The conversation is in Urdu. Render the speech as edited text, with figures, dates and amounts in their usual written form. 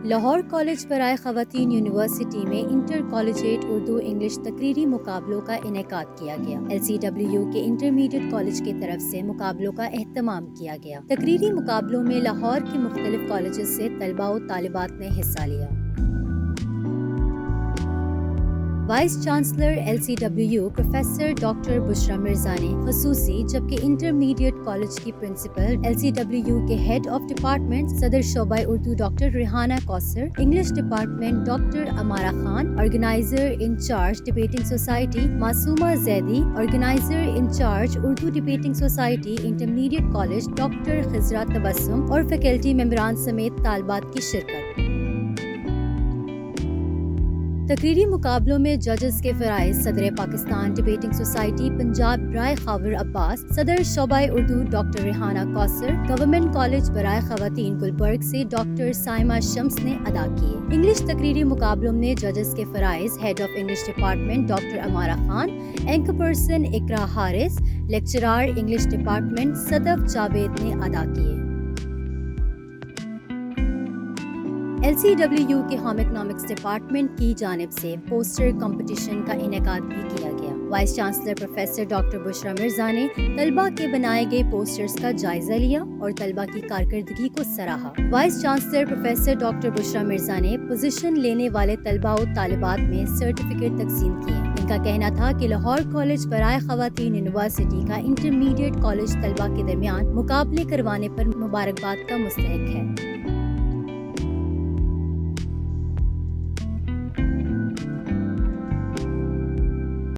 لاہور کالج برائے خواتین یونیورسٹی میں انٹر کالجیٹ اردو انگلش تقریری مقابلوں کا انعقاد کیا گیا۔ LCW کے انٹرمیڈیٹ کالج کی طرف سے مقابلوں کا اہتمام کیا گیا۔ تقریری مقابلوں میں لاہور کے مختلف کالجز سے طلباء و طالبات نے حصہ لیا۔ Vice chancellor LCW professor doctor Bushra Mirza نے خصوصی جبکہ انٹرمیڈیٹ کالج کی پرنسپل LCW کے ہیڈ آف ڈپارٹمنٹ صدر شعبہ Urdu doctor Rehana Kausar, English department doctor Amara Khan, organizer in-charge debating society Masooma Zaidi, organizer in-charge Urdu debating society intermediate college doctor Khizra Tabassum اور فیکلٹی ممبران سمیت طالبات کی شرکت۔ تقریری مقابلوں میں ججز کے فرائض صدر پاکستان ڈبیٹنگ سوسائٹی پنجاب برائے خاور عباس، صدر شعبہ اردو ڈاکٹر ریحانہ کوثر، گورنمنٹ کالج برائے خواتین گلبرگ سے ڈاکٹر سائمہ شمس نے ادا کیے۔ انگلش تقریری مقابلوں میں ججز کے فرائض head of English department doctor Amara Khan, anchor person Iqra Haris, lecturer English department Sadaf Javed نے ادا کیے۔ LCW کے ہوم اکنامکس ڈپارٹمنٹ کی جانب سے پوسٹر کمپٹیشن کا انعقاد بھی کیا گیا۔ Vice chancellor professor doctor Bushra Mirza نے طلباء کے بنائے گئے پوسٹرز کا جائزہ لیا اور طلباء کی کارکردگی کو سراہا۔ Vice chancellor professor doctor Bushra Mirza نے پوزیشن لینے والے طلباء و طالبات میں سرٹیفکیٹ تقسیم کیے۔ ان کا کہنا تھا کہ لاہور کالج برائے خواتین یونیورسٹی کا انٹرمیڈیٹ کالج طلباء کے درمیان مقابلے کروانے پر مبارکباد کا مستحق ہے۔